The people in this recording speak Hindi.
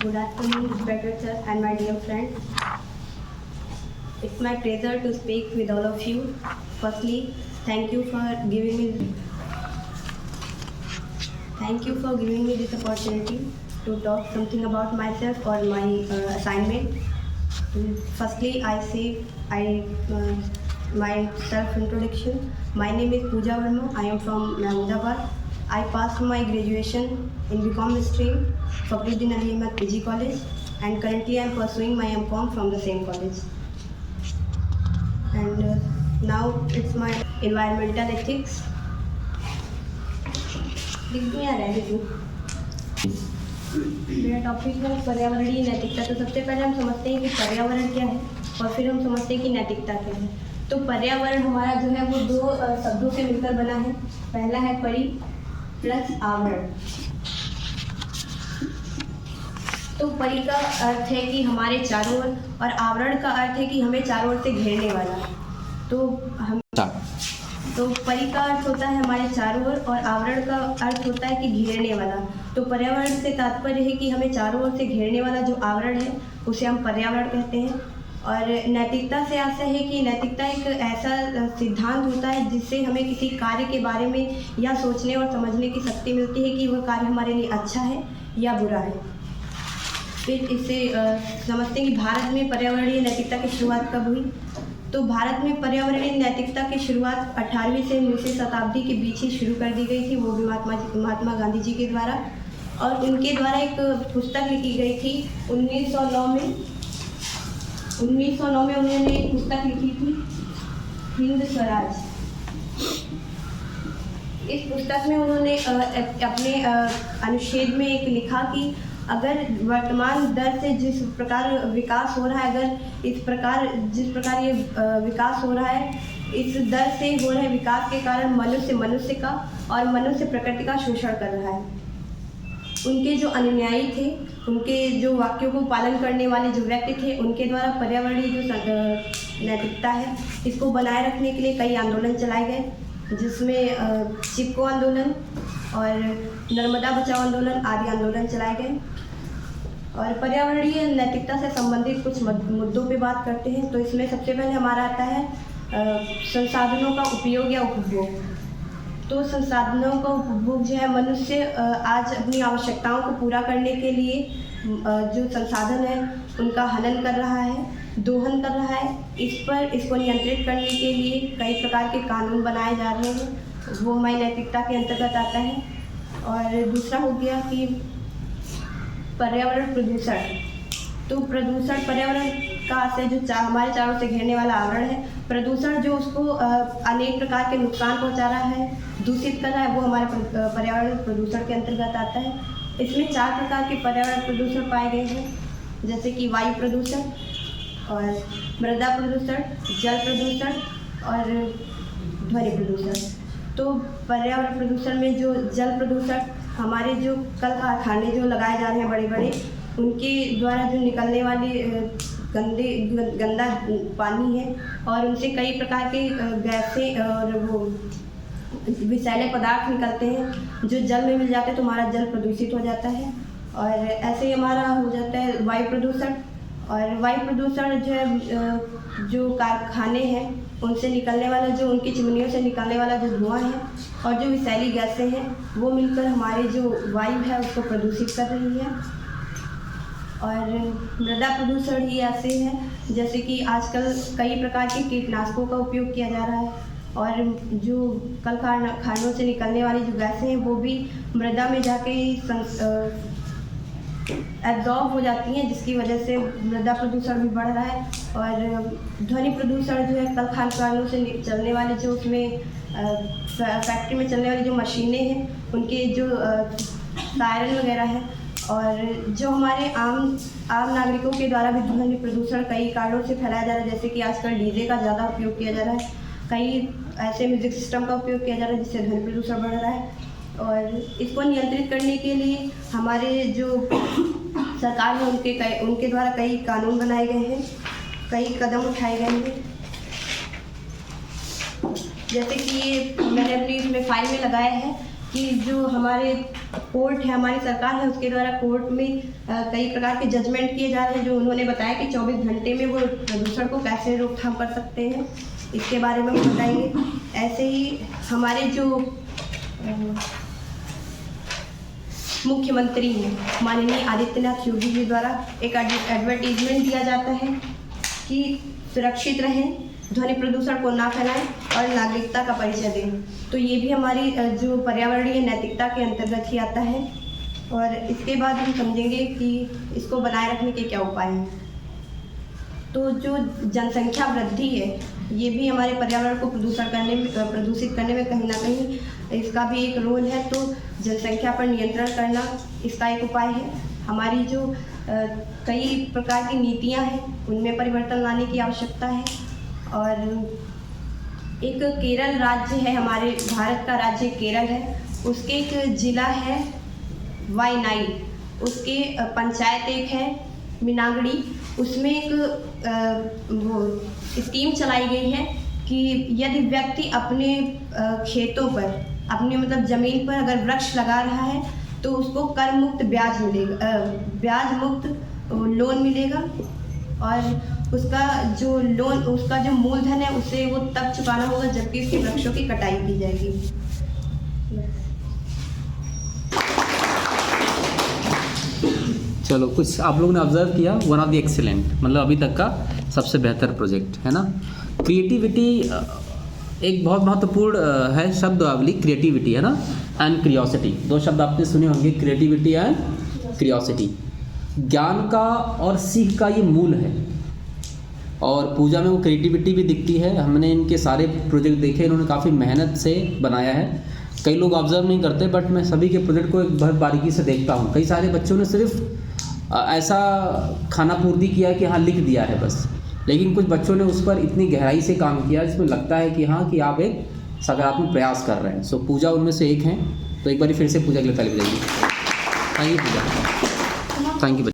Good afternoon, respected sir and my dear friend. It's my pleasure to speak with all of you. Firstly, thank you for giving me this opportunity to talk something about myself or my assignment. Firstly, my self introduction. My name is Pooja Verma. I am from Mahmoodabad. I passed my graduation in BCom stream, Fakhruddin Ali Ahmed PG College, and currently I am pursuing my MCom from the same college. And now it's my environmental ethics. मेरा टॉपिक है पर्यावरणीय नैतिकता। तो सबसे पहले हम समझते हैं कि पर्यावरण क्या है और फिर हम समझते हैं कि नैतिकता क्या है। तो पर्यावरण हमारा जो है वो दो शब्दों से मिलकर बना है। पहला है परि प्लस आवरण। तो परि का अर्थ है कि हमारे चारों ओर और आवरण का अर्थ है कि हमें चारों ओर से घेरने वाला। तो परि का अर्थ होता है हमारे चारों ओर और आवरण का अर्थ होता है कि घेरने वाला। तो पर्यावरण से तात्पर्य है कि हमें चारों ओर से घेरने वाला जो आवरण है उसे हम पर्यावरण कहते हैं। और नैतिकता से आशय है कि नैतिकता एक ऐसा सिद्धांत होता है जिससे हमें किसी कार्य के बारे में या सोचने और समझने की शक्ति मिलती है कि वह कार्य हमारे लिए अच्छा है या बुरा है। फिर इससे समझते हैं कि भारत में पर्यावरणीय नैतिकता की शुरुआत कब हुई। तो भारत में पर्यावरणीय नैतिकता की शुरुआत 18वीं से 19वीं शताब्दी के बीच ही शुरू कर दी गई थी, वो भी महात्मा गांधी जी के द्वारा। और उनके द्वारा एक पुस्तक लिखी गई थी 1909 में उन्होंने एक पुस्तक लिखी थी हिंद स्वराज। इस पुस्तक में उन्होंने अपने अनुच्छेद में एक लिखा कि अगर वर्तमान दर से जिस प्रकार विकास हो रहा है, अगर जिस प्रकार ये विकास हो रहा है, इस दर से हो रहे विकास के कारण मनुष्य का और मनुष्य प्रकृति का शोषण कर रहा है। उनके जो अनुयायी थे, उनके जो वाक्यों को पालन करने वाले जो व्यक्ति थे, उनके द्वारा पर्यावरणीय जो नैतिकता है इसको बनाए रखने के लिए कई आंदोलन चलाए गए, जिसमें चिपको आंदोलन और नर्मदा बचाओ आंदोलन आदि आंदोलन चलाए गए। और पर्यावरणीय नैतिकता से संबंधित कुछ मुद्दों पे बात करते हैं। तो इसमें सबसे पहले हमारा आता है संसाधनों का उपयोग या उपभोग। तो संसाधनों का उपभोग जो है, मनुष्य आज अपनी आवश्यकताओं को पूरा करने के लिए जो संसाधन है उनका हनन कर रहा है, दोहन कर रहा है। इसको नियंत्रित करने के लिए कई प्रकार के कानून बनाए जा रहे हैं, वो हमारी नैतिकता के अंतर्गत आता है। और दूसरा हो गया कि पर्यावरण प्रदूषण। तो प्रदूषण पर्यावरण का आशय जो हमारे चारों से घेरने वाला आवरण है, प्रदूषण जो उसको अनेक प्रकार के नुकसान पहुंचा रहा है, दूषित कर रहा है, वो हमारे पर्यावरण प्रदूषण के अंतर्गत आता है। इसमें 4 प्रकार के पर्यावरण प्रदूषण पाए गए हैं, जैसे कि वायु प्रदूषण और मृदा प्रदूषण, जल प्रदूषण और ध्वनि प्रदूषण। तो पर्यावरण प्रदूषण में जो जल प्रदूषण, हमारे जो कल कारखाने जो लगाए जा रहे हैं बड़े बड़े, उनके द्वारा जो निकलने वाली गंदा पानी है और उनसे कई प्रकार के गैसें और वो विषैले पदार्थ निकलते हैं जो जल में मिल जाते हैं, तो हमारा जल प्रदूषित हो जाता है। और ऐसे ही हमारा हो जाता है वायु प्रदूषण। और वायु प्रदूषण जो है, जो कारखाने हैं उनसे निकलने वाला, जो उनकी चिमनियों से निकलने वाला जो धुआं है और जो विषैली गैसें हैं, वो मिलकर हमारे जो वायु है उसको प्रदूषित कर रही है। और मृदा प्रदूषण ही ऐसे है जैसे कि आजकल कई प्रकार के कीटनाशकों का उपयोग किया जा रहा है और जो कल कारखानों से निकलने वाली जो गैसें हैं वो भी मृदा में जाके एब्जॉर्ब हो जाती हैं, जिसकी वजह से मृदा प्रदूषण भी बढ़ रहा है। और ध्वनि प्रदूषण जो है, कल कारखानों से चलने वाले जो उसमें फैक्ट्री में चलने वाली जो मशीनें हैं, उनके जो सायरन वगैरह है, और जो हमारे आम नागरिकों के द्वारा भी ध्वनि प्रदूषण कई कारणों से फैलाया जा रहा है, जैसे कि आजकल डीजे का ज़्यादा उपयोग किया जा रहा है, कई ऐसे म्यूजिक सिस्टम का उपयोग किया जा रहा है जिससे ध्वनि प्रदूषण बढ़ रहा है। और इसको नियंत्रित करने के लिए हमारे जो सरकार है उनके द्वारा कई कानून बनाए गए हैं, कई कदम उठाए गए हैं। जैसे कि ये मैंने अपनी इसमें फाइल में लगाया है कि जो हमारे कोर्ट है, हमारी सरकार है, उसके द्वारा कोर्ट में कई प्रकार के जजमेंट किए जा रहे हैं, जो उन्होंने बताया कि 24 घंटे में वो प्रदूषण को कैसे रोकथाम कर सकते हैं, इसके बारे में हम बताएंगे। ऐसे ही हमारे जो मुख्यमंत्री हैं माननीय आदित्यनाथ योगी जी द्वारा एक एडवर्टीजमेंट दिया जाता है कि सुरक्षित रहें, ध्वनि प्रदूषण को ना फैलाएं और नागरिकता का परिचय दें। तो ये भी हमारी जो पर्यावरणीय नैतिकता के अंतर्गत ही आता है। और इसके बाद हम समझेंगे कि इसको बनाए रखने के क्या उपाय हैं। तो जो जनसंख्या वृद्धि है, ये भी हमारे पर्यावरण को प्रदूषित करने में कहीं ना कहीं इसका भी एक रोल है। तो जनसंख्या पर नियंत्रण करना इसका एक उपाय है। हमारी जो कई प्रकार की नीतियां हैं, उनमें परिवर्तन लाने की आवश्यकता है। और एक केरल राज्य है, हमारे भारत का राज्य केरल है, उसके एक ज़िला है वायनाड, उसके पंचायत एक है मीनागड़ी, उसमें एक वो स्कीम चलाई गई है कि यदि व्यक्ति अपने खेतों पर, अपने मतलब ज़मीन पर अगर वृक्ष लगा रहा है तो उसको कर मुक्त ब्याज मिलेगा, ब्याज मुक्त लोन मिलेगा। और उसका जो लोन, उसका जो मूलधन है उसे वो तब चुकाना होगा जबकि उसके वृक्षों की कटाई की जाएगी। चलो, कुछ आप लोगों ने ऑब्जर्व किया, वन ऑफ द एक्सीलेंट, मतलब अभी तक का सबसे बेहतर प्रोजेक्ट है ना। क्रिएटिविटी एक बहुत महत्वपूर्ण है शब्दावली, क्रिएटिविटी है ना, एंड क्रियोसिटी, दो शब्द आपने सुने होंगे, क्रिएटिविटी एंड क्रियोसिटी। ज्ञान का और सीख का ये मूल है, और पूजा में वो क्रिएटिविटी भी दिखती है। हमने इनके सारे प्रोजेक्ट देखे, इन्होंने काफ़ी मेहनत से बनाया है। कई लोग ऑब्जर्व नहीं करते, बट मैं सभी के प्रोजेक्ट को एक बहुत बारीकी से देखता हूँ। कई सारे बच्चों ने सिर्फ ऐसा खाना पूर्ति किया कि हाँ लिख दिया है बस, लेकिन कुछ बच्चों ने उस पर इतनी गहराई से काम किया जिसमें लगता है कि हाँ कि आप एक सकारात्मक प्रयास कर रहे हैं। सो पूजा उनमें से एक हैं, तो एक बार फिर से पूजा के लिए ताली बजाइए। Thank you Pooja, thank you.